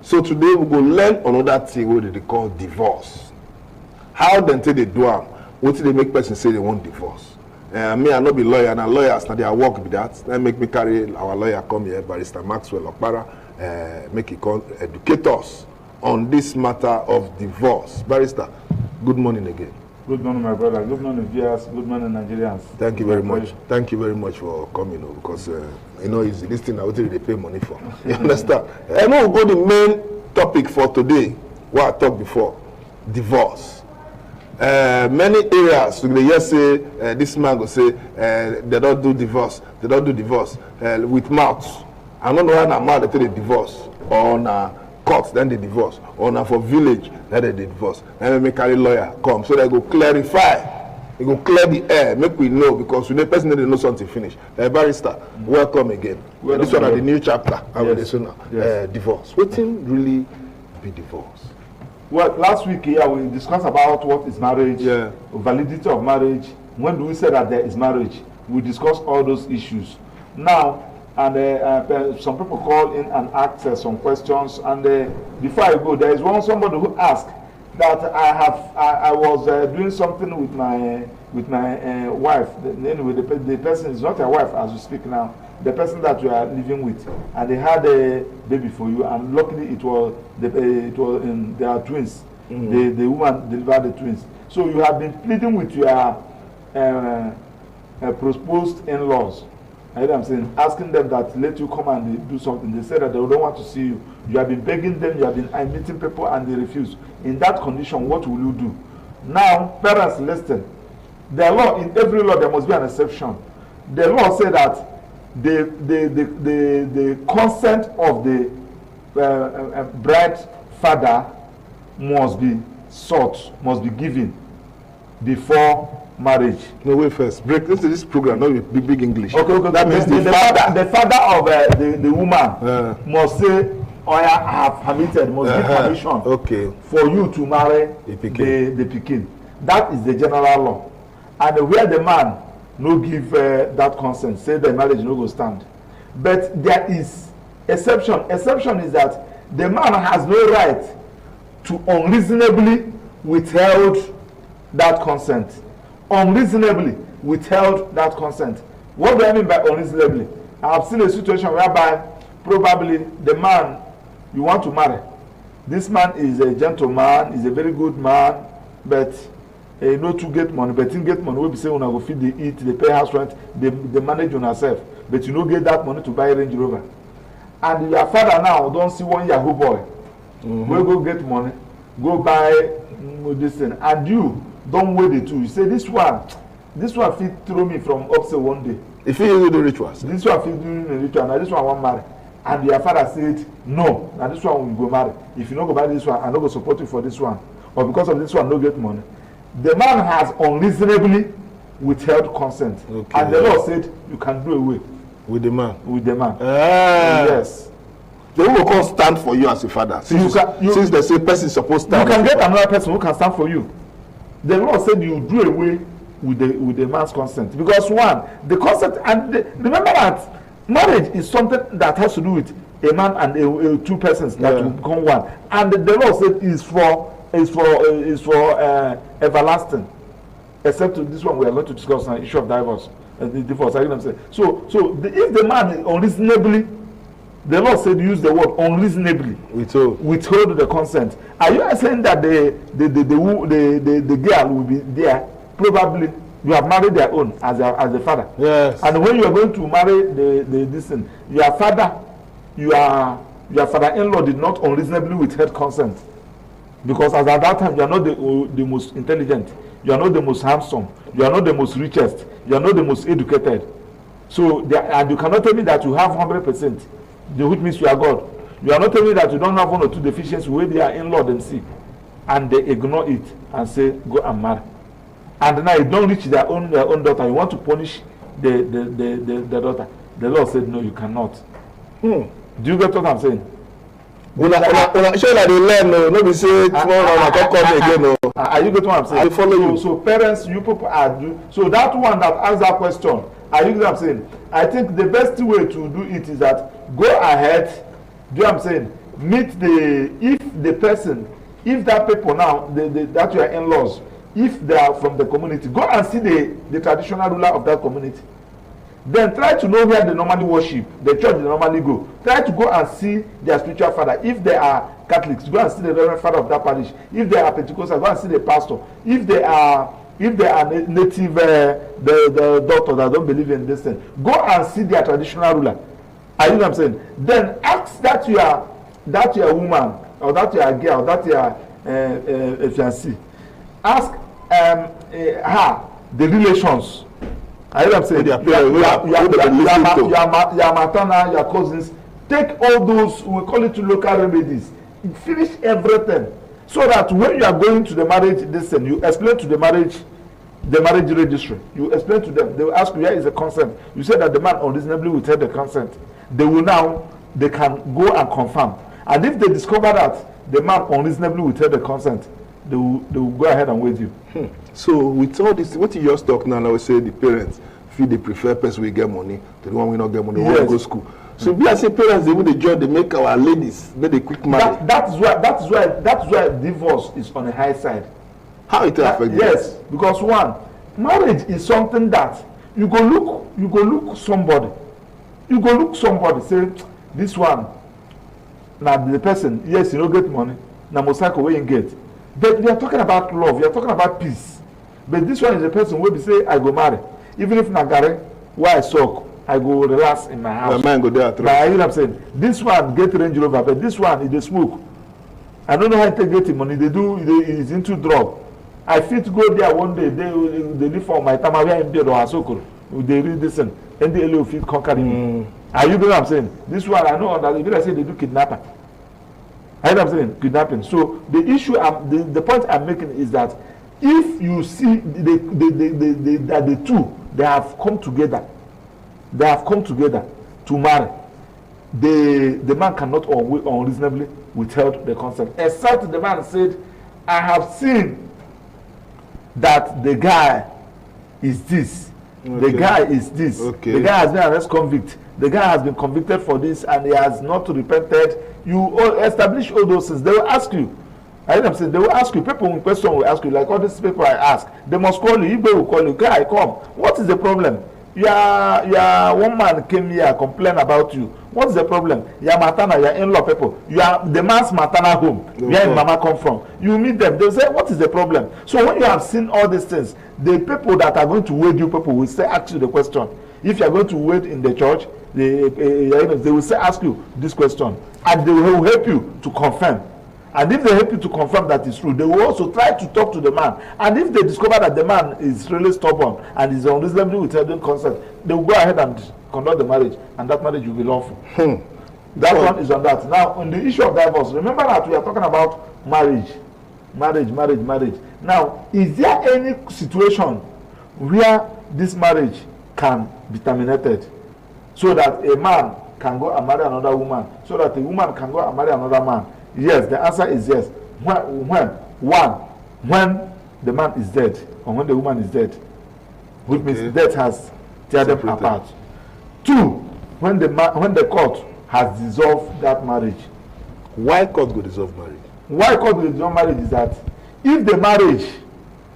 So today we go learn another thing what they call divorce. How then take they do am? What they make person say they want divorce? Me I not be lawyer, and lawyers now their work be that. That make me carry our lawyer come here, Barrister MAXWELL OPARA, make it educate us on this matter of divorce. Barrister, good morning again. Good morning, my brother. Good morning, viewers. Good morning, Nigerians. Thank you very much. Thank you very much for coming, because you know it's this thing I would they pay money for. You understand? I know we'll go to the main topic for today. What I talked before, divorce. Many areas they just say this man go say they don't do divorce. They don't do divorce with mouths. I don't know how mouth they take the divorce or court then they divorce or now for village then they divorce. Then make carry lawyer come so they go clarify. They go clear the air, make we know, because we the person that they know something finish. Barrister, welcome again. This one are the new chapter. Yes. Divorce. What thing really be divorce? Well, last week here we discussed about what is marriage, validity of marriage. When do we say that there is marriage? We discussed all those issues. Now, and some people call in and ask some questions. And before I go, there is somebody who asked that I was doing something with my wife. Anyway, the person is not your wife as we speak now. The person that you are living with, and they had a baby for you, and luckily they are twins. Mm-hmm. The woman delivered the twins. So you have been pleading with your proposed in-laws. I know what I'm saying, asking them that let you come and do something. They said that they don't want to see you. You have been begging them, you have been meeting people, and they refuse. In that condition, what will you do? Now, parents, listen. The law, in every law, there must be an exception. The law said that the consent of the bride father must be sought, must be given before marriage. No, wait first. Break into this program, not with big English. Okay. That means the father of the woman must say, I have permitted, must give permission for you to marry the pikin. That is the general law. And where the man no give that consent, say the marriage no go stand. But there is exception. Exception is that the man has no right to unreasonably withheld that consent. Unreasonably withheld that consent. What do I mean by unreasonably? I have seen a situation whereby probably the man you want to marry, this man is a gentleman, is a very good man, but no to get money, but in get money we be say una go feed, they eat, they pay house rent, they manage on herself, but you no get that money to buy a Range Rover. And your father now don't see one Yahoo boy, we go get money, go buy this thing, and you don't weigh the two. You say this one fit throw me from upset one day. If you do the rituals, this one fit do the ritual, now this one won't marry. And your father said no, now this one will go marry. If you not go buy this one, I not go support you for this one, or because of this one no get money. The man has unreasonably withheld consent, and the law said you can do away with the man. With the man, yes. They will come stand for you as a father. Since they say person is supposed to stand. You can get another person who can stand for you. The law said you do away with the man's consent, because one, the consent, and remember that marriage is something that has to do with a man and two persons that will become one, and the law said is for everlasting, except to this one we are going to discuss on the issue of divorce. Divorce, I say. So if the man is unreasonably, the law said use the word unreasonably withhold the consent. Are you saying that the girl will be there? Probably you have married their own as the father. Yes. And when you are going to marry this thing, your father-in-law did not unreasonably withhold consent, because as at that time you are not the most intelligent, you are not the most handsome, you are not the most richest, you are not the most educated. So and you cannot tell me that you have 100%. Which means you are God. You are not telling me that you don't have one or two deficiencies where they are in-law and see, and they ignore it and say go and marry. And now you don't reach their own daughter. You want to punish the daughter. The law said no, you cannot. Do you get what I'm saying? Sure that they learn, no be say tomorrow I don't come again. Are you get what I'm saying? I follow you. So parents, you people are so that one that asked that question. Are you get what I'm saying? I think the best way to do it is that go ahead. Do you know what I'm saying? meet if that people now, that your in-laws, if they are from the community, go and see the traditional ruler of that community. Then try to know where they normally worship, the church they normally go. Try to go and see their spiritual father. If they are Catholics, go and see the reverend father of that parish. If they are Pentecostal, go and see the pastor. If they are native, the doctor that don't believe in this thing, go and see their traditional ruler. Are you know what I'm saying? Then ask that your woman, or that your girl, that your fiancé. Ask her the relations. I know what I'm saying. Your maternal, your cousins. Take all those, we call it local remedies. Finish everything. So that when you are going to the marriage, listen, you explain to the marriage registry. You explain to them. They will ask you, where is the consent? You say that the man unreasonably withheld the consent. They can go and confirm. And if they discover that the man unreasonably withheld the consent, they will go ahead and wait you. So with all this, what you just talk now, I would say the parents feel they prefer person we get money to the one we not get money, yes. Want to go school. So we as parents, they would enjoy, they make our ladies make the quick marriage. That's why divorce is on the high side. How it affects? Yes, because one, marriage is something that you go look somebody. You go look somebody, say this one. Now the person, yes, you don't get money. Now Mosako where you get. But we are talking about love, we are talking about peace. But this one is the person where we say, I go marry. Even if Nagare, why I suck, I go relax in my house. My man go there. You know what I'm saying? This one get Range Rover, but this one is the smoke. I don't know how to get him money. He's into drug. I fit go there one day, they live for my time, I in bed or Asoko. They read this and the LO fit conquer him. Are you know what I'm saying? This one, I know that if I say they do kidnapping. I know what I'm saying? Kidnapping. So the issue, the point I'm making is that if you see that the two, they have come together to marry, the man cannot unreasonably withhold the consent, except the man said, I have seen that the guy is this. Okay. The guy is this. Okay. The guy has been an ex-convict. The guy has been convicted for this and he has not repented. You establish all those things. They will ask you. I know I'm saying, they will ask you. People in question will ask you, like all these people I ask. They must call you. Igbo will call you. Guy, come. What is the problem? One man came here complain about you. What's the problem? Your matana, your in-law people. You are the man's matana home. Where your mama come from. You meet them. They will say, what is the problem? So when you have seen all these things, the people that are going to wait you people will say, ask you the question. If you are going to wait in the church, they will say, ask you this question. And they will help you to confirm. And if they help you to confirm that it's true, they will also try to talk to the man. And if they discover that the man is really stubborn and is unreasonably withholding consent, they will go ahead and conduct the marriage, and that marriage will be lawful. That one is on that. Now, on the issue of divorce, remember that we are talking about marriage. Now, is there any situation where this marriage can be terminated so that a man can go and marry another woman, so that a woman can go and marry another man? Yes, the answer is yes. When the man is dead, or when the woman is dead, which means death has tear them apart. 2, when the court has dissolved that marriage. Why court go dissolve marriage? Why court go dissolve marriage is that if the marriage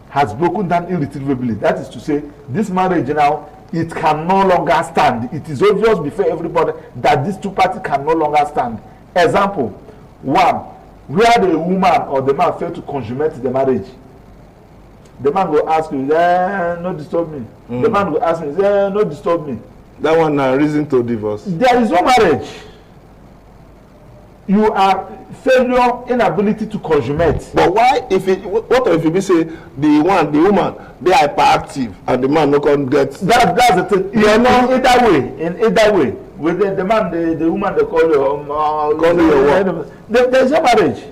has broken down irretrievably, that is to say, this marriage now, it can no longer stand. It is obvious before everybody that these two parties can no longer stand. Example, 1, where the woman or the man fail to consummate the marriage. The man will ask you, no disturb me. The man will ask me, no disturb me. That one na reason to divorce. There is no marriage. You are failure, inability to consummate. But why what if you say the woman, they are hyperactive and the man no can get that's the thing. You know, either way. With the man, the woman, they call you there's no marriage.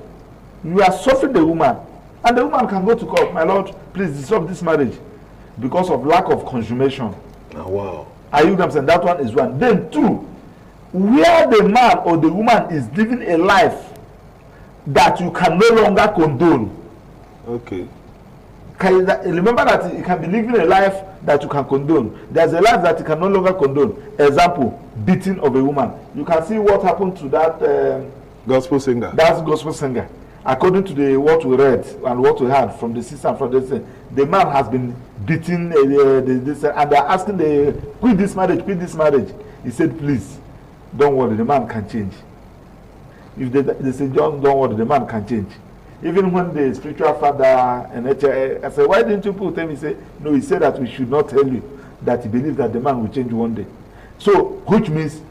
You are suffering the woman, and the woman can go to court. My lord, please dissolve this marriage because of lack of consummation. Oh, wow. Are you understand? That one is one. Then 2, where the man or the woman is living a life that you can no longer condone. Okay. Remember that you can be living a life that you can condone. There's a life that you can no longer condone. Example, beating of a woman. You can see what happened to that Gospel singer. That's gospel singer. According to the what we read and what we heard from the sister and from the man has been beating this, and they're asking the quit this marriage. He said, please, don't worry, the man can change. If they say, John, don't worry, the man can change. Even when the spiritual father and I said, why didn't you put him? He said, no, he said that we should not tell you that he believes that the man will change one day. So, which means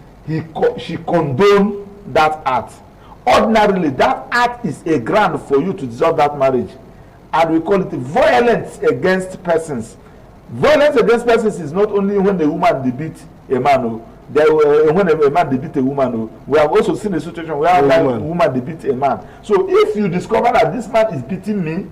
she condoned that act. Ordinarily, that act is a ground for you to dissolve that marriage. And we call it violence against persons. Violence against persons is not only when the woman beat a man, when a man beat a woman. We have also seen a situation where a woman beat a man. So if you discover that this man is beating me,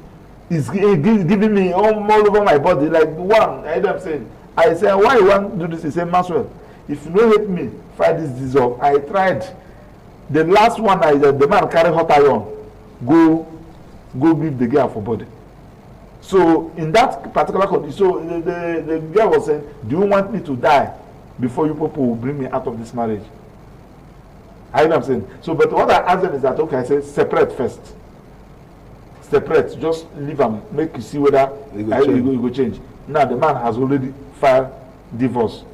is giving me all over my body, like one, I say, why you want to do this? He said, Maxwell, if you don't hate me, fight this dissolve. I tried. The last one, the man carry hot iron, go give the girl for body. So in that particular condition, so the girl was saying, do you want me to die before you people will bring me out of this marriage? I know what I'm saying. So, but what I asked them is that, okay, I said, separate first. Separate, just leave and make you see whether you go change. Now the man has already filed divorce.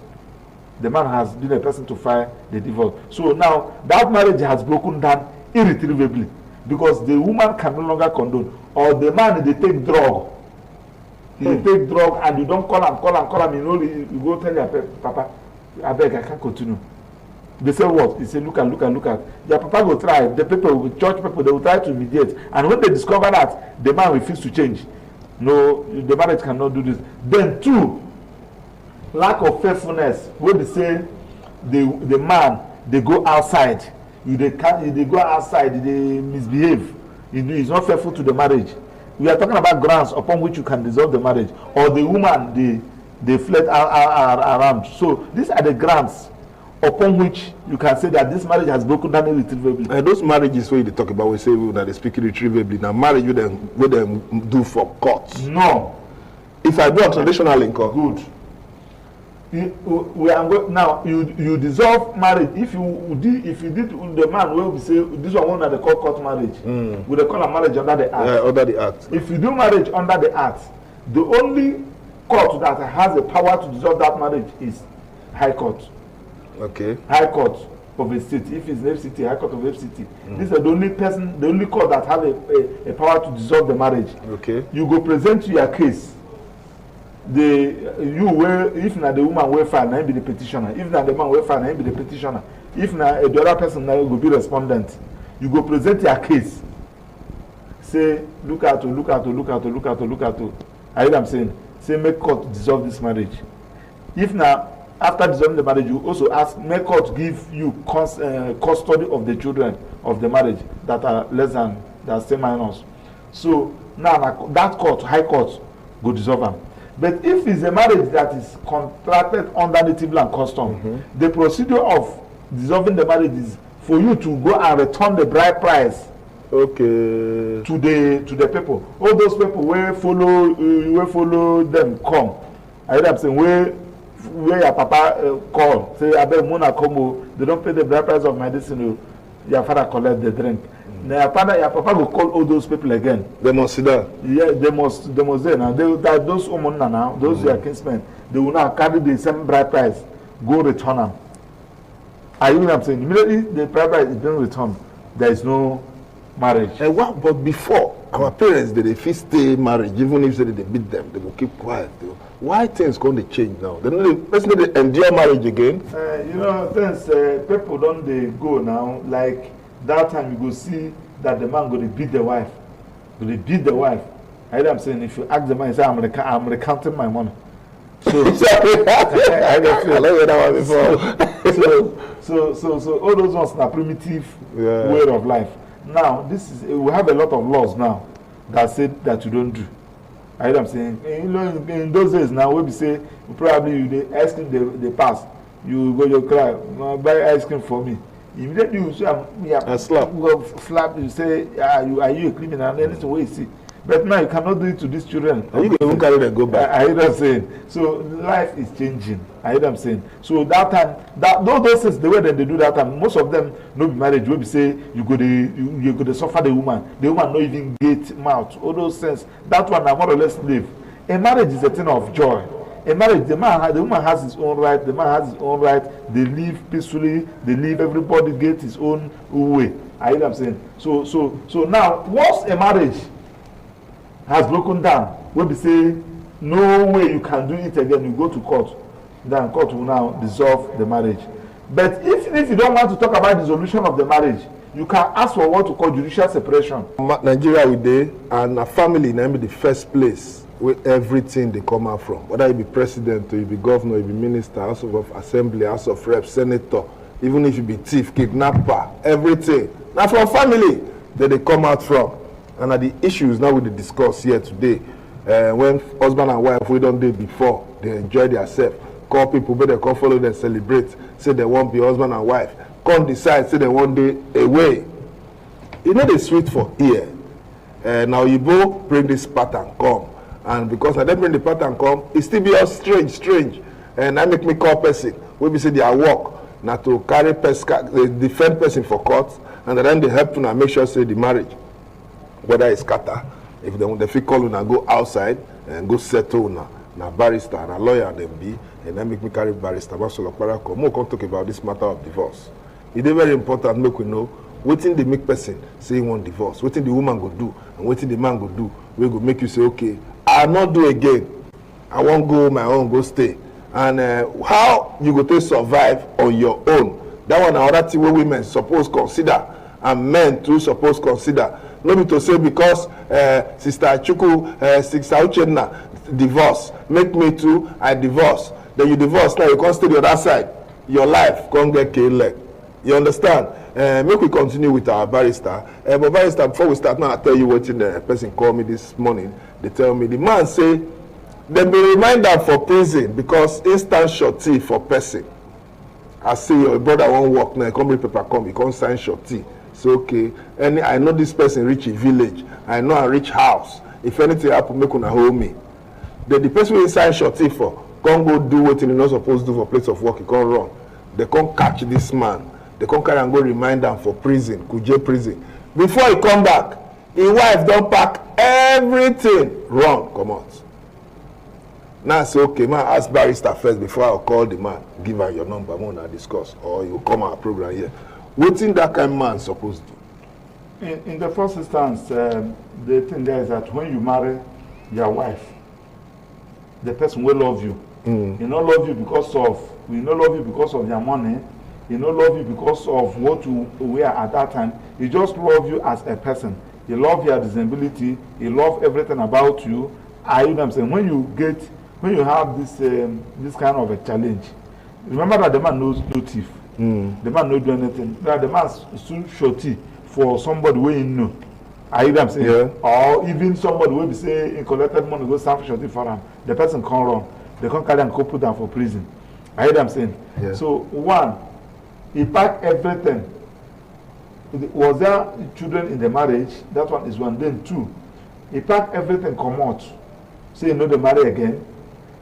The man has been a person to file the divorce. So now that marriage has broken down irretrievably because the woman can no longer condone, or the man they take drug. They take drug and you don't call him. You know, you go tell your papa, I beg, I can't continue. They say what? They say look at. Your papa will try. The people, church people, they will try to mediate. And when they discover that the man refuses to change, no, the marriage cannot do this. Then two, lack of faithfulness. When they say the man they go outside, they go outside, they misbehave. He's not faithful to the marriage. We are talking about grounds upon which you can dissolve the marriage, or the woman they fled around. So these are the grounds upon which you can say that this marriage has broken down irretrievably. And those marriages where they talk about, we say that they speak irretrievably. Now marriage with them do for courts. No. If I do a traditional in court. Good. Now you dissolve marriage. If you did the man where we say this one that they call court marriage, we they call a marriage under the act. Yeah, under the act. If you do marriage under the act, the only court that has the power to dissolve that marriage is High Court. Okay. High Court of a state. If it's an FCT, High Court of FCT. This is the only court that have a power to dissolve the marriage. Okay. You go present your case. If na the woman will file, na be the petitioner. If na the man will file, na be the petitioner. If na the other person, na will be respondent. You go present your case. Say, look at. I hear what I'm saying. Say, make court dissolve this marriage. If na after dissolving the marriage, you also ask, make court give you custody of the children of the marriage that are less than, that stay minors. So now that court, High Court, go dissolve them. But if it's a marriage that is contracted under native land custom, the procedure of dissolving the marriage is for you to go and return the bride price. Okay. To the people. All those people will follow them come. I hear them saying where your papa call, say abeg muna come, they don't pay the bride price of my destiny. Your father collect the drink. Now your papa will call all those people again. They must sit down. Yeah, they must there now. Those women now, those your kinsmen, they will now carry the same bride price, go return them. Are you know what I'm saying? Immediately the bride price is being returned, there is no marriage. And what? But before, our parents they stay marriage, even if they beat them, they will keep quiet. Why things going to change now? They endure marriage again. Things people don't they go now like. That time you go see that the man going to beat the wife. Going to beat the wife. I hear them saying, if you ask the man, he say, I'm recounting my money. So I don't feel like that one before. So all those ones are primitive way of life. Now we have a lot of laws now that say that you don't do. I hear them saying, in those days now, we say probably you ice cream they pass. You go your cry, buy ice cream for me. Immediately you say, slap. You say, are you a criminal? And anything what you see, But now you cannot do it to these children. And you can even carry them go back. I hear them saying. So life is changing. I hear them saying. So that time, those things, the way that they do that time, most of them no be marriage. Will be say you go to suffer the woman. The woman not even get mouth. All those things. That one are more or less slave. A marriage is a thing of joy. A marriage, the woman has his own right. The man has his own right. They live peacefully. They live. Everybody gets his own way. I hear them saying. So now, once a marriage has broken down, we be say no way you can do it again, you go to court, then court will now dissolve the marriage. But if you don't want to talk about the dissolution of the marriage, you can ask for what we call judicial separation. Nigeria we dey, and a family na be the first place where everything they come out from, whether you be president or you be governor, you be minister, house of assembly, house of reps, senator, even if you be thief, kidnapper, everything now from family that they come out from. And are the issues now we discuss here today. When husband and wife we don't do before, they enjoy themselves, call people, but they come follow them, celebrate, say they won't be husband and wife, come decide, say they one day away. You know the sweet for here. Now you both bring this pattern come, and because I don't bring the pattern come, it still be all strange. And that make me call person. We be say their work now to carry defend person for court, and then they help to now make sure say the marriage, whether it's scatter, if they feel call and go outside and go settle na barrister and a lawyer and them be, and then make me carry barrister. More talk about this matter of divorce. It is very important make we know what they make person say he want divorce, what the woman go do, and what the man go do. We go make you say, okay, I'll not do again. I won't go my own, go stay. And how you go to survive on your own? That one another thing where women suppose consider, and men too suppose consider. No be to say because Sister Chuku, Sister Uchenna divorce, make me too, I divorce. Then you divorce, now you can't stay the other side. Your life can't get killed. You understand? Make we continue with our barrister. But barrister, before we start now, I'll tell you what the person called me this morning. They tell me, the man say, then be reminder for prison because instant shorty for person. I say your brother won't work now, come bring paper, come, you can't sign shorty. So okay, and I know this person reach a village, I know a rich house. If anything happen, make una hold me. Then the person will sign shorty for, come go do what you're not supposed to do for place of work, you can't run. They can't catch this man. They can't carry and go remind them for prison, Kuje prison. Before he come back, his wife don't pack everything, run, come out. Now say okay, man, ask barrister first before I'll call the man, give her your number, we wanna discuss, or you come our program here. What thing that kind of man supposed to do? In the first instance, the thing there is that when you marry your wife, the person will love you. He not love you because of your money. He not love you because of what you wear at that time. He just love you as a person. He love your disability. He love everything about you. I know what I'm saying. When you have this kind of a challenge, remember that the man knows no thief. The man no do anything. That the man soon shorty for somebody where you know. I hear them saying, or even somebody will be say in collected money go stand for shorty for him. The person can't run. They can't carry and go put down for prison. I hear them saying. Yeah. So one, he packed everything. Was there children in the marriage? That one is one. Then two, he packed everything come out. Say no, they marry again.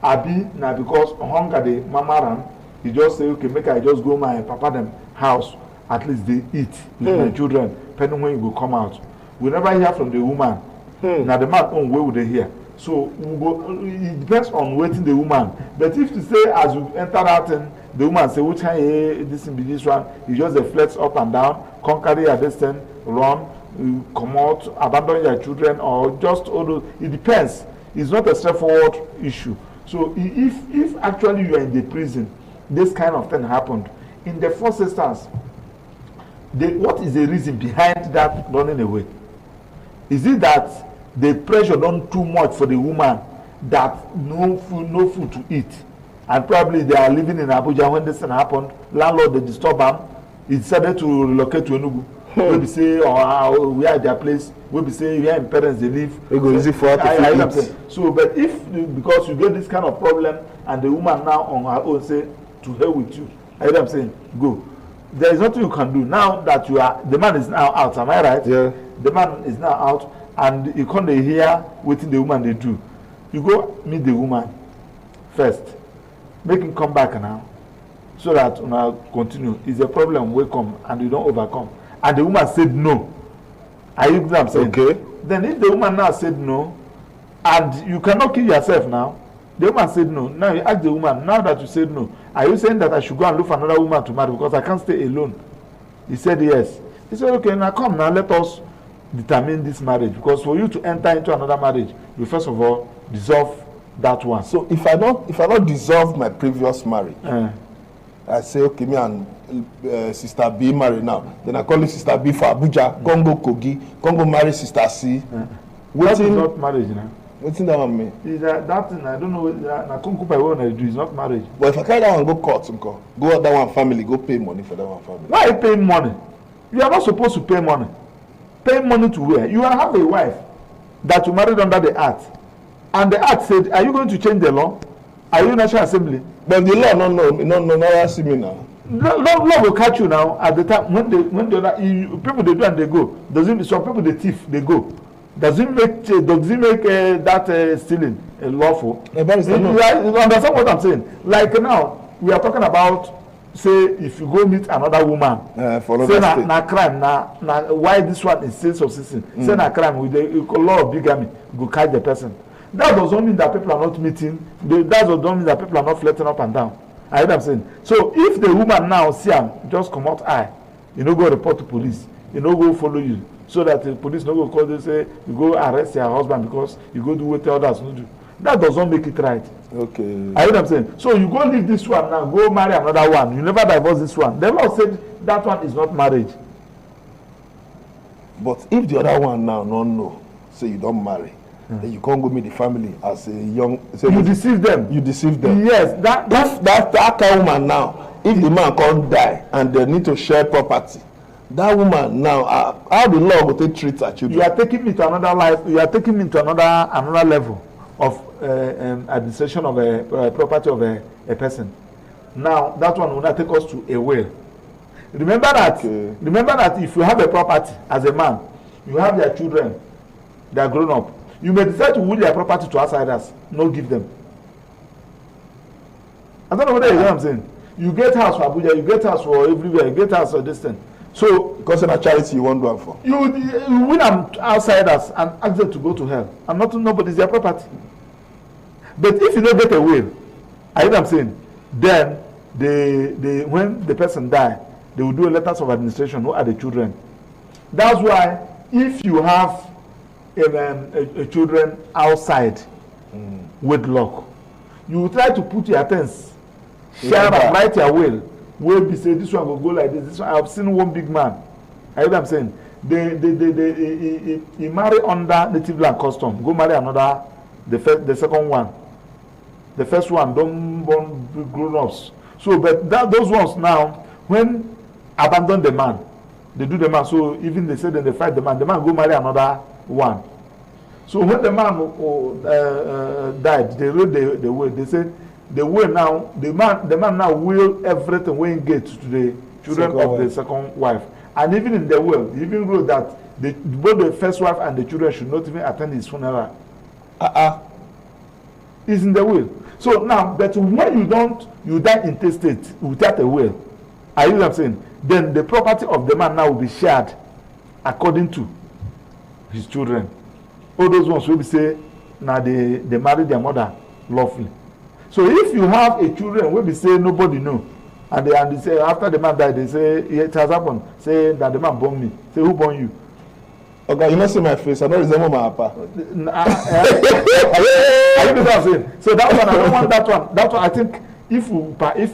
Abi now because hunger the mama ran. He just say, okay, make I just go my papa them house. At least they eat with my children. Depending when you will come out. We never hear from the woman. Now the man on where would they hear? So we go, it depends on waiting the woman. But if to say as you enter that thing, the woman say, which kind this be this one, you just flex up and down, can't carry your distance, run, you come out, abandon your children, or just all those. It depends. It's not a straightforward issue. So if actually you are in the prison, this kind of thing happened. In the first instance, what is the reason behind that running away? Is it that the pressure done too much for the woman that no food to eat, and probably they are living in Abuja when this thing happened? Landlord they disturb them. He decided to relocate to Enugu. We be say we are their place. We be say where in parents they live. It go easy for her to eat. So, but if because you get this kind of problem and the woman now on her own say to hell with you, I hear them saying go. There is nothing you can do now that the man is now out. Am I right? Yeah. The man is now out. and you come dey hear wetin the woman dey do, you go meet the woman first, make him come back now, so that una continue. Is a problem wey come and you don overcome, and the woman said no. Are you know what I'm saying? Okay. Then if the woman now said no, and you cannot kill yourself now, the woman said no. Now you ask the woman, now that you said no, are you saying that I should go and look for another woman to marry because I can't stay alone? He said yes. He said, okay, now come now, let us determine this marriage, because for you to enter into another marriage, you first of all dissolve that one. So if I don't dissolve my previous marriage, I say, okay, me and Sister B marry now. Then I call it Sister B for Abuja, Congo Kogi, Congo marry Sister C. That is not marriage now. What's that one mean? That thing, I don't know. Na Congo by what I do is not marriage. But if I carry that one, go court, go that one family, go pay money for that one family. Why are you paying money? You are not supposed to pay money. Pay money to where? You have a wife that you married under the act, and the act said, are you going to change the law? Are you National Assembly? But the law no see me now. Law will catch you now at the time when the other people they do and they go. Doesn't some people they thief they go? Does it make that stealing lawful? You understand what I'm saying? Like now we are talking about, say if you go meet another woman, say na crime, na why this one is still subsisting. Say na crime with the law of bigamy, go catch the person. That doesn't mean that people are not meeting. That doesn't mean that people are not flirting up and down. I heard them saying. So if the woman now see him, just come out eye, you know, go report to police, you know, go follow you, so that the police no go call they say you go arrest your husband because you go do what others no do. That doesn't make it right. Okay. I heard them saying. So you go leave this one now, go marry another one. You never divorce this one. The law said that one is not marriage. But if the other one now no, say you don't marry. Then you can't go meet the family as a young. You deceive them. You deceive them. Yes, that kind woman now. If the man can't die and they need to share property, that woman now, how the law will take treat her children? You are taking me to another life. You are taking me to another level of administration of a property of a person. Now that one will not take us to a will. Remember that. Okay. Remember that if you have a property as a man, you have their children, they are grown up. You may decide to will their property to outsiders, no give them. I don't know whether you know what I'm saying. You get house for Abuja, you get house for everywhere, you get house for this thing. So because of a charity you want to do for. You win them outsiders and ask them to go to hell. And nobody's their property. But if you don't get a will, I hear what I'm saying, then they when the person die, they will do a letters of administration. Who are the children? That's why if you have a children outside wedlock, you will try to put your things, share and write your will. Will be say this one will go like this. One, I've seen one big man. I hear what I'm saying. He marry under native land custom. Go marry another. The second one. The first one don't born grown-ups. So, but those ones now, when abandon the man, they do the man. So even they say that they fight the man go marry another one. So when the man died, they wrote the will. They said the will now, the man now will everything when he gets to the children of the second wife. And even in the will, he even wrote that both the first wife and the children should not even attend his funeral. It's in the will. So now, but when you die intestate without a will, are you know what I'm saying? Then the property of the man now will be shared according to his children. All those ones will be say, now they marry their mother lawfully. So if you have a children, will be say nobody know, and they say after the man died, they say it has happened. Say that the man born me. Say who born you? Okay, you not see my face. I don't resemble my papa. I you know what I'm saying? So that one, I don't want that one. That one, I think if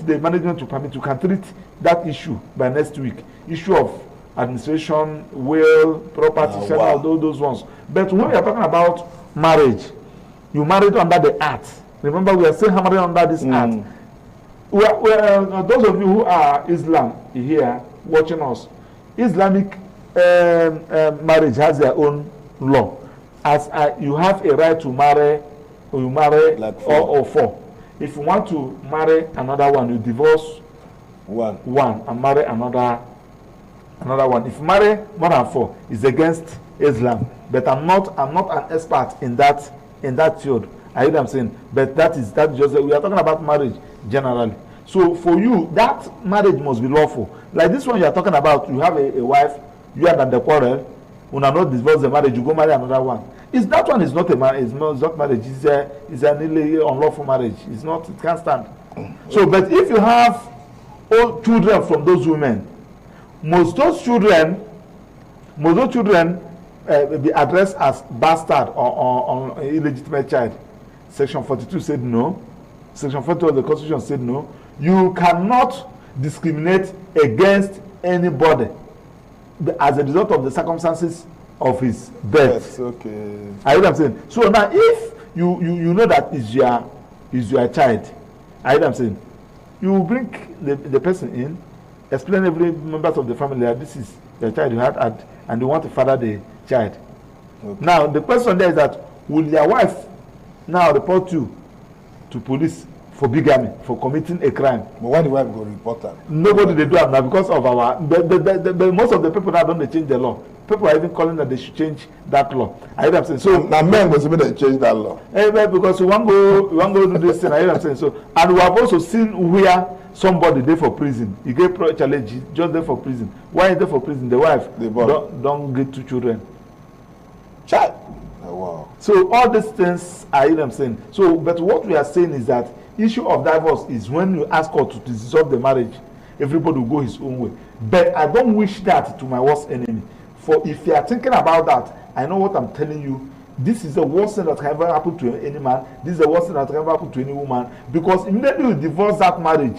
the management will permit, you can treat that issue by next week. Issue of administration, will, property, all those ones. But when we are talking about marriage, you married under the act. Remember, we are still hammering under this act. Those of you who are Islam here watching us, Islamic marriage has their own law. As you have a right to marry, or you marry like four. If you want to marry another one, you divorce one and marry another one. If you marry more than 4, it's against Islam. but I'm not an expert in that field. I hear what I'm saying. But that is just we are talking about marriage generally. So for you, that marriage must be lawful. Like this one you are talking about, you have a wife, you are the quarrel, when not divorce the marriage, you go marry another one. That one is not a marriage. It's not marriage. It's an unlawful marriage. It's not. It can't stand. So, but if you have all children from those women, most those children be addressed as bastard or illegitimate child. Section 42 said no. Section 42 of the Constitution said no. You cannot discriminate against anybody as a result of the circumstances of his birth. Yes, okay. I know what I'm saying. So now, if you know that is your child, I know what I'm saying. You bring the person in, explain every members of the family that this is the child you had, and you want to father the child. Okay. Now the question there is that will your wife now report you to police for bigamy, for committing a crime? But why the wife go report her? Nobody they do it now because of our most of the people now don't they change the law. People are even calling that they should change that law. I hear what I'm saying. So now men go to change that law. Because we want go do this thing. I hear what I'm saying. So and we have also seen where somebody there for prison. You get challenge just there for prison. Why is there for prison? The wife don't get 2 children. Child. Oh, wow. So all these things I hear what I'm saying. So but what we are saying is that issue of divorce is when you ask her to dissolve the marriage, everybody will go his own way. But I don't wish that to my worst enemy. For if you are thinking about that, I know what I'm telling you. This is the worst thing that can ever happen to any man. This is the worst thing that can ever happen to any woman. Because immediately you divorce that marriage,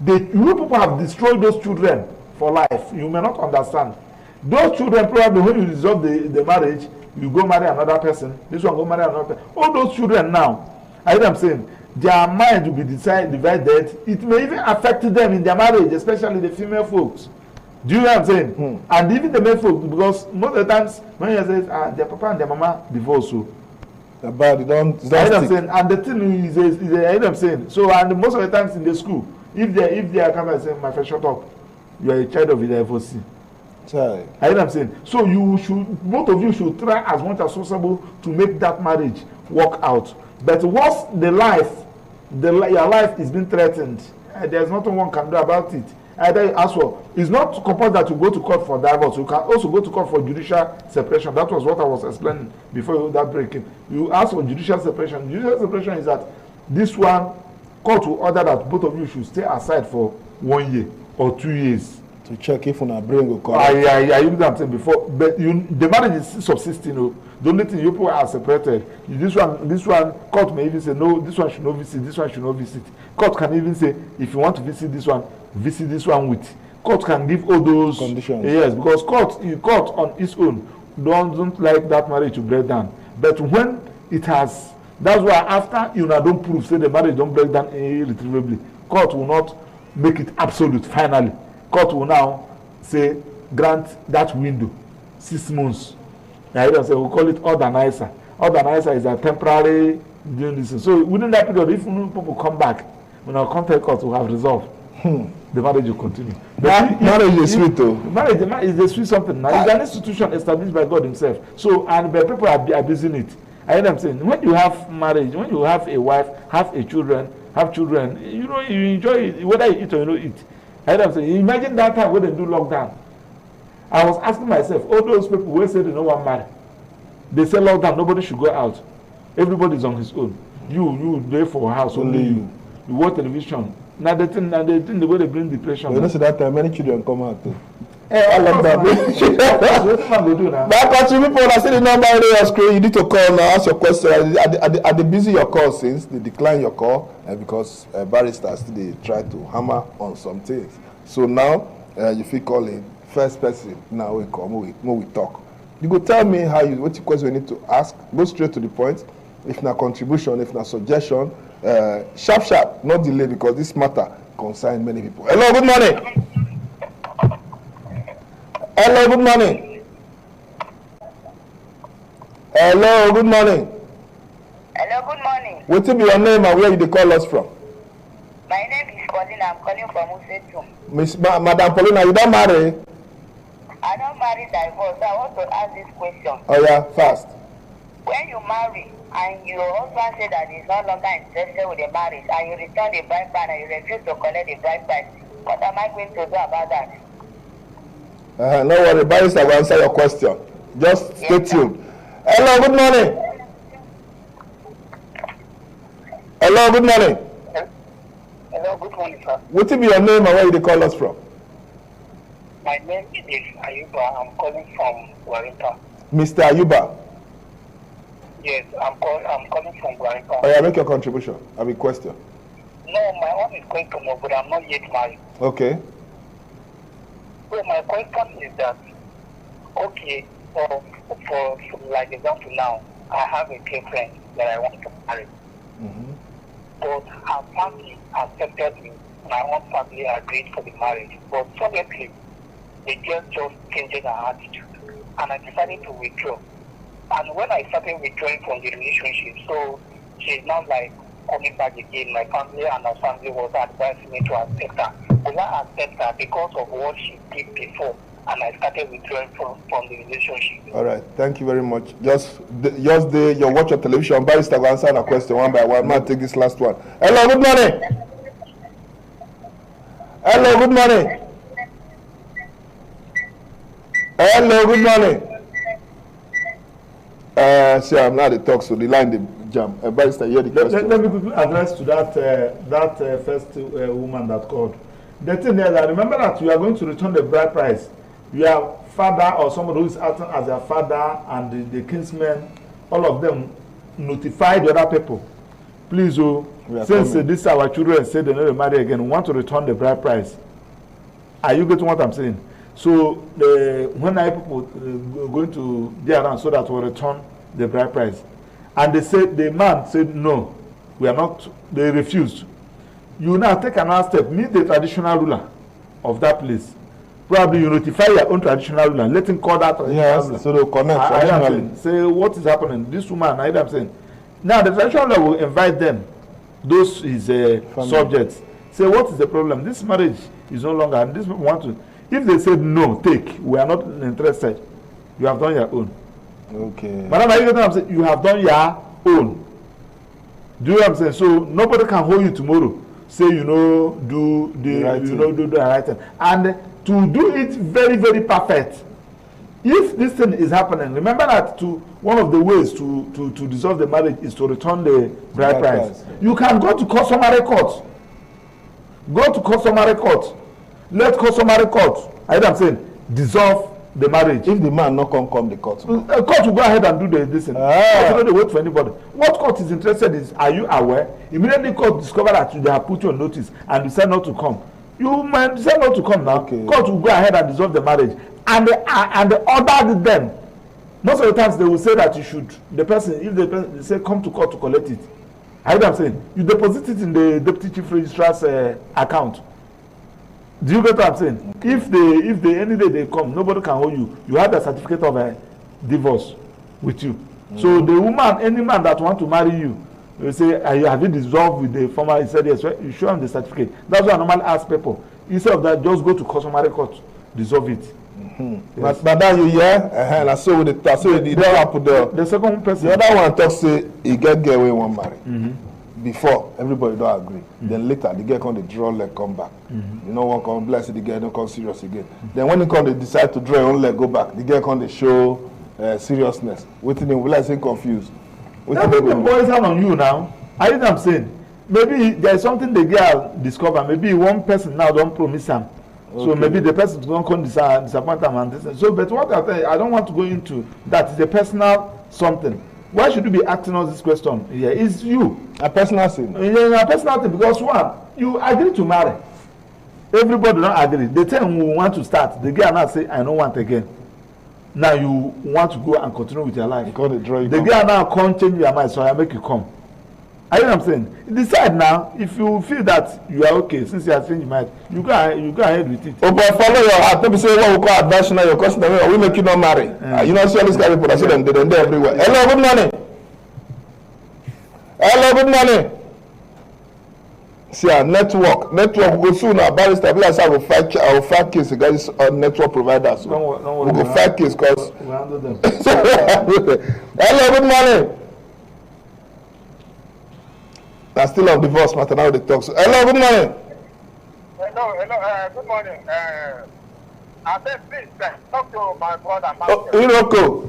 you people have destroyed those children for life. You may not understand. Those children probably when you dissolve the marriage, you go marry another person. This one go marry another person. All those children now, I hear them saying, their mind will be divided. It may even affect them in their marriage, especially the female folks. Do you know what I'm saying? And even the male folks, because most of the times when you say their papa and their mama divorce, so the body don't stick. And the thing is I hear them saying. So and most of the times in the school, if they are coming and saying, my friend, shut up, you are a child of the FOC. Child. I hear them saying. So both of you should try as much as possible to make that marriage work out. But once your life is being threatened, there's nothing one can do about it. Either as well, it's not compulsory that you go to court for divorce. You can also go to court for judicial separation. That was what I was explaining before that breaking. You ask for judicial separation. Judicial separation is that this one court will order that both of you should stay aside for 1 year or 2 years to check if una brain go come. I you know what I'm saying before, but the marriage is subsisting. The only thing you people are separated. This one court may even say no. This one should not visit. This one should not visit. Court can even say if you want to visit this one with. Court can give all those conditions. Yes, because court on its own don't like that marriage to break down. But when it has, that's why after you now don't prove say the marriage don't break down irretrievably, court will not make it absolute finally. Court will now say grant that window 6 months. I don't say we call it ordinancer. Ordinancer is a temporary doing this. So within that period, if people come back, when our contact court will have resolved, the marriage will continue. Marriage is sweet though. Marriage is a sweet something. Now it's an institution established by God Himself. So and the people are abusing it. I hear them saying when you have marriage, when you have a wife, have children, you enjoy it whether you eat or you don't eat. I hear them saying, imagine that time when they do lockdown. I was asking myself, all those people who say they don't want marry, they say lockdown, nobody should go out. Everybody's on his own. You there for a house, only you. You watch television. Now the thing the way they bring depression. You know, so that time many children come out too. I love that. But country people, I see the number on your screen. You need to call now, ask your question. Are they busy your call since they decline your call? Because barristers they try to hammer on some things. So now you feel calling first person. Now we come, we talk. You go tell me what your question you need to ask. Go straight to the point. If na contribution, if na suggestion, sharp, not delay because this matter concerns many people. Hello, good morning. Hello, good morning. Hello, good morning. Hello, good morning. What will be your name and where you call us from? My name is Paulina. I'm calling from Usetum. Madam Paulina, you don't marry? I don't marry divorce. I want to ask this question. Oh yeah, fast. When you marry and your husband said that he's no longer interested with the marriage and you return the bride price and you refuse to collect the bride price, what am I going to do about that? No worry, Barrister will answer your question. Just stay tuned. Hello, good morning. Hello, good morning. Hello, good morning, sir. What will be your name and where you call us from? My name is Ayuba. I'm calling from Guarinpa. Mr. Ayuba. Yes, I'm calling from Guarinpa. Oh yeah, make your contribution. I have a question. No, my own is going to move, but I'm not yet married. Okay. So my question is that, okay, for like example now, I have a girlfriend that I want to marry. Mm-hmm. But her family accepted me. My own family agreed for the marriage. But suddenly, the girl just changed her attitude. And I decided to withdraw. And when I started withdrawing from the relationship, so she's now like coming back again. My family and her family was advising me to accept her. But I accept her because of what she did before. And I started withdrawing from the relationship. All right, thank you very much. Just you watch your television. Barrister will answer a question one by one. I'll take this last one. Hello, good morning. Hello, good morning. Hello, good morning. See, I'm not the talk, so the line the jam. Barrister, hear the question. Let me quickly address to that first woman that called. The thing is that remember that you are going to return the bride price. Your father or somebody who is acting as their father and the kinsmen, all of them notify the other people. Please, since this our children say they never marry again, we want to return the bride price. Are you getting what I'm saying? So when I people going to be around so that we'll return the bride price, and they said the man said no, we are not. They refused. You now take another step. Meet the traditional ruler of that place. Probably you notify your own traditional ruler. Let him call that traditional ruler. So they'll connect traditionally. Say what is happening. This woman, I'm saying. Now the traditional ruler will invite them, those his subjects. Say what is the problem? This marriage is no longer. And these people want to. If they said no, take. We are not interested. You have done your own. Okay. Madam, are you getting what I'm saying? You have done your own. Do you know what I'm saying? So nobody can hold you tomorrow. Say do the right thing. And to do it very, very perfect. If this thing is happening, remember that one of the ways to dissolve the marriage is to return the bride price. You can go to customary court. Go to customary court. Let customary court, I'm saying, dissolve the marriage. If the man not come the court. Court will go ahead and do this thing. Court don't wait for anybody. What court is interested is, are you aware? Immediately court discover that they have put you on notice and decide not to come. You might decide not to come now. Okay. Court will go ahead and dissolve the marriage. And they ordered them. Most of the times they will say that you should, they say come to court to collect it. I'm saying, you deposit it in the deputy chief registrar's account. Do you get what I'm saying? Okay. If they any day they come, nobody can hold you. You have the certificate of a divorce with you. So the woman, any man that want to marry you, they say, have you dissolved with the former? He said yes. You show him the certificate. That's why I normally ask people. Instead of that, just go to customary court, dissolve it. Yes. But that you hear, and so with the second person, the other one talks say he get away one marry. Before everybody don't agree. Then later the girl come the draw leg come back. You know one come bless the girl don't come serious again. Then when they come they decide to draw own leg go back. The girl come they show seriousness. Waiting him will I say confused. That will boils down on you now. I know what I'm saying. Maybe there is something the girl discover. Maybe one person now don't promise him. Okay. So maybe the person don't come disappoint him and this. So but what I tell you, I don't want to go into that. It's a personal something. Why should you be asking us this question here? It's you. A personal thing. A personal thing because one, you agree to marry. Everybody don't agree. The time we want to start, the girl now say, I don't want again. Now you want to go and continue with your life. The girl now can't change your mind, so I make you come. I know what I'm saying. Decide now. If you feel that you are okay, since you have changed your mind, you go ahead with it. Oh, but follow your heart. Don't be saying what we call advice now. Your question, we make you not marry. You know, see all these kind of people. I see them. They're everywhere. Hello, good morning. Hello, good morning. See, network go soon. Barrister, I will fight case against network providers. We go fight case because. We handle them. Hello, good morning. That's still on divorce matter now. They talk. So, hello, good morning. Hello, good morning. I said, please talk to my brother. Oh, Iroko.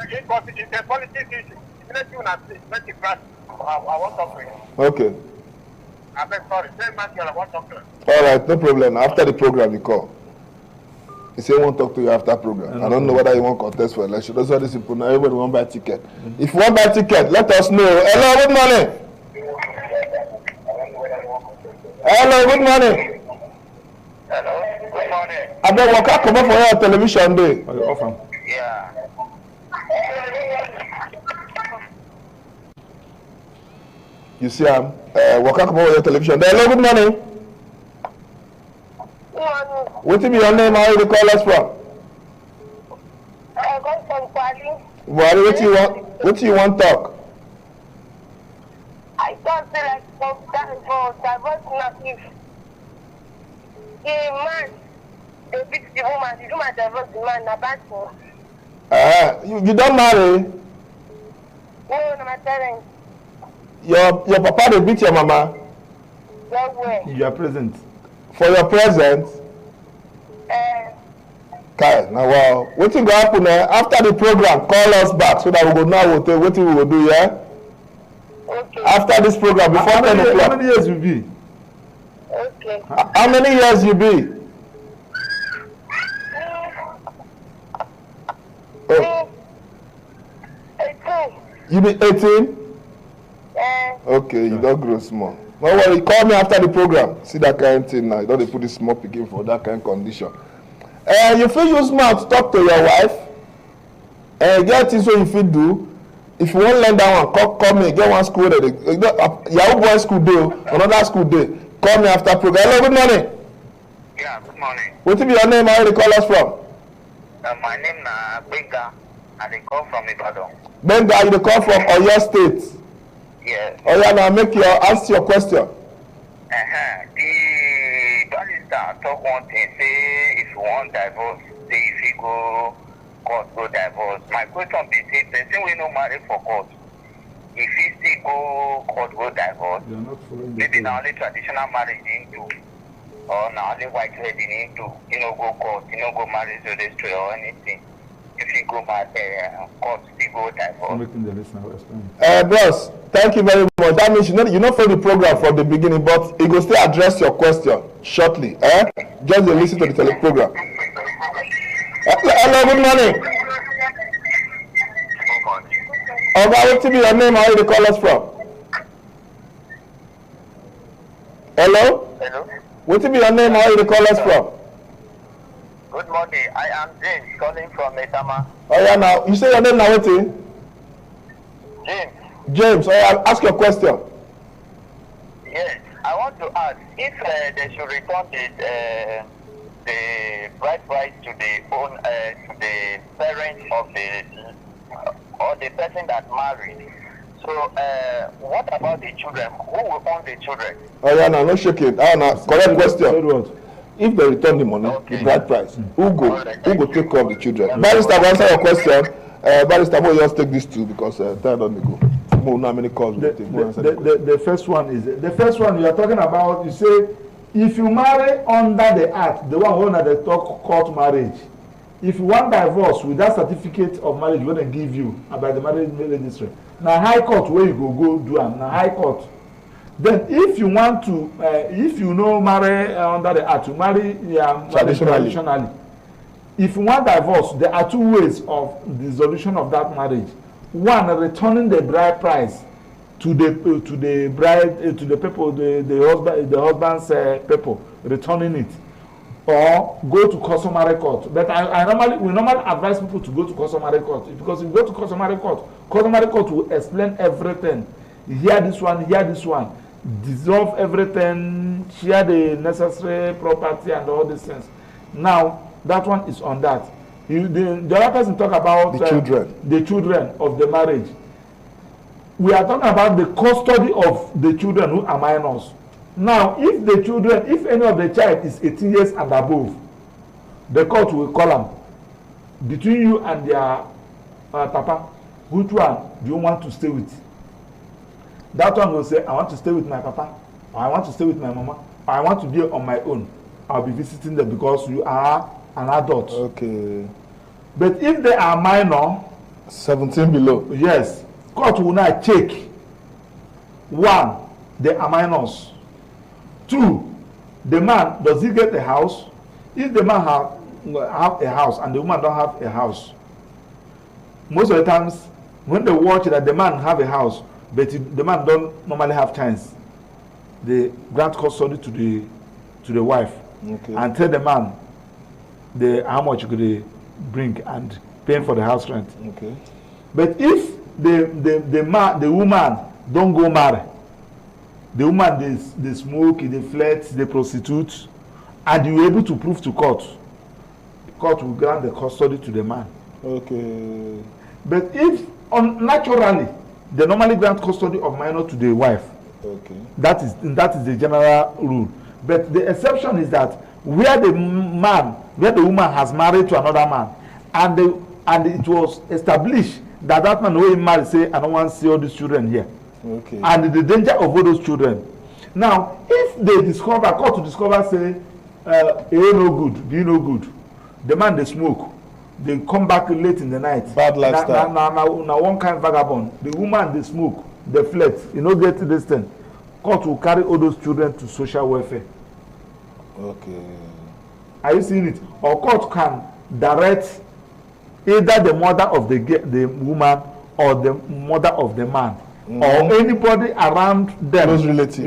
It's a politics issue. Let you not please. Let it pass. I want to talk to you. Okay. I beg sorry. Say Maxwell, I want to talk to you. All right, no problem. After the program, you call. He say he won't talk to you after program. I don't know whether you want contest for election. Those are the simple. Now everybody want buy ticket. If you want buy ticket, let us know. Hello, good morning. Hello, good morning. Hello, good morning. I beg waka come up for your television day. Yeah. You see, waka come up for your television. Hello, good morning. What be your name? How you call us from? I come from Kwali. What you want? What you want talk? I thought like for divorce not if the man they beat the woman, the woman divorce the man na bad thing. You don't marry? No, my parents. Your papa they beat your mama? No way. You are present. For your present? Kai, now wow. What go happen after the program? Call us back so that we go know what we will do, yeah? Okay. After this program, before 10 o'clock. How many years you be? Okay. How many years you be? Oh. 18. You be 18? Okay, you don't grow small. No worry, call me after the program. See that kind of thing now. You don't put this small picking for that kind of condition. You feel use mouth to talk to your wife. Get things what you feel do. If you want to learn that one, call me. Get one school that Yahoo boy school day, another school day. Call me after program. Hello, good morning. Yeah, good morning. What be your name? Where you call us from? My name is Benga, and they call from Ibadan. Benga, you call from Oyo State. Yes. Oh yeah, now ask your question. The barrister talk one thing, say if you want divorce, say if you go court, go divorce. My question be say, person we no marry for court, if he still go court, go divorce, maybe now only traditional marriage into, or now only white wedding into, you know, go court, you know, go marriage registry or anything. If you go back court, still go divorce. Boss, thank you very much. That means you know for the program from the beginning, but it will still address your question shortly. Just listen to the program. Hello, good morning. What be your name? How you call us from? Hello? Hello? What be your name? How you call us from? Good morning. I am James calling from Metama. Oh yeah, now you say your name now. What? James. James, ask your question. Yes, I want to ask if they should return the bride price to the parents of or the person that married. So what about the children? Who will own the children? Oh yeah, no shake it. Now correct question. If they return the money, the bride price, who go take care of the children? Barrister, answer your question. Barrister, we'll just take these two because time don't go. How many calls we take? The first one is you are talking about. You say if you marry under the act, the one who the talk court marriage. If you want divorce with that certificate of marriage, when they give you by the marriage registry, now high court where you go do am. Now high court. Then if you want to, if you know marry under the act, you marry traditionally. If you want divorce, there are two ways of dissolution of that marriage. One, returning the bride price to the bride to the people, the husband's people, returning it, or go to customary court. But we normally advise people to go to customary court because if you go to customary court will explain everything. Hear this one, dissolve everything, share the necessary property and all these things. Now that one is on that. The other person talk about the children of the marriage. We are talking about the custody of the children who are minors. Now, if the children, if any of the child is 18 years and above, the court will call them. Between you and their papa, which one do you want to stay with? That one will say, I want to stay with my papa, or I want to stay with my mama, or I want to be on my own. I'll be visiting them because you are an adult. Okay. But if they are minor, 17 below. Yes, court will now check. One, they are minors. Two, the man, does he get a house? If the man have a house and the woman don't have a house, most of the times when they watch that the man have a house but the man don't normally have chance, they grant custody to the wife. Okay. And tell the man how much could they bring and paying for the house rent. Okay. But if the woman don't go marry, the woman they smoke, they flirt, they prostitute, and you are able to prove to court, the court will grant the custody to the man. Okay. But if naturally they normally grant custody of minor to the wife. Okay. That is the general rule. But the exception is that where the woman has married to another man, and it was established that man who married say, I don't want to see all these children here. Okay. And the danger of all those children. Now, if they discover, court to discover, say, no good, be no good. The man they smoke, they come back late in the night. Bad lifestyle. Now one kind of vagabond. The woman they smoke, they flirt. You know, get to this thing. Court will carry all those children to social welfare. Okay. Are you seeing it? Or court can direct either the mother of the woman or the mother of the man, or anybody around them,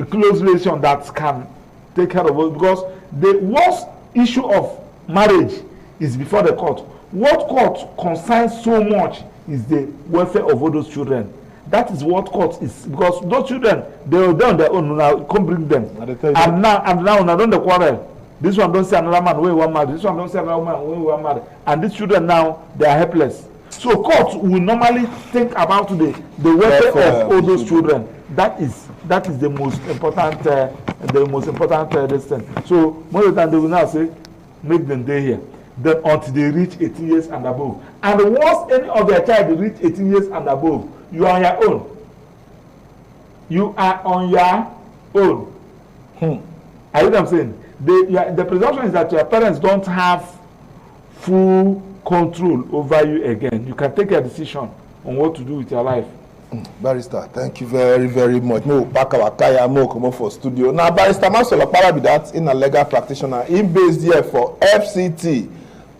close relation that can take care of it. Because the worst issue of marriage is before the court. What court concerns so much is the welfare of all those children. That is what court is, because those children, they are on their own. Now come bring them, and now don't the quarrel. This one don't say another man where one married. This one don't say another man where one married. And these children now they are helpless. So court will normally think about the welfare of all those children. That is the most important thing. So most of the time they will now say, make them stay here. Then until they reach 18 years and above. And once any of their child reach 18 years and above, you are on your own. You are on your own. Are you know what I'm saying? The presumption is that your parents don't have full control over you again. You can take a decision on what to do with your life. Barrister, thank you very, very much. No, back our kaya, no come for studio. Now, Barrister MAXWELL OPARA be that in a legal practitioner. In based here for FCT.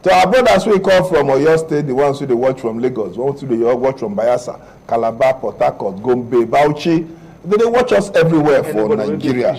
To our brothers we come from Oyo State, the ones who they watch from Lagos, the ones who they watch from Bayelsa, Calabar, Port Harcourt, Gombe, Bauchi. They watch us everywhere for Nigeria.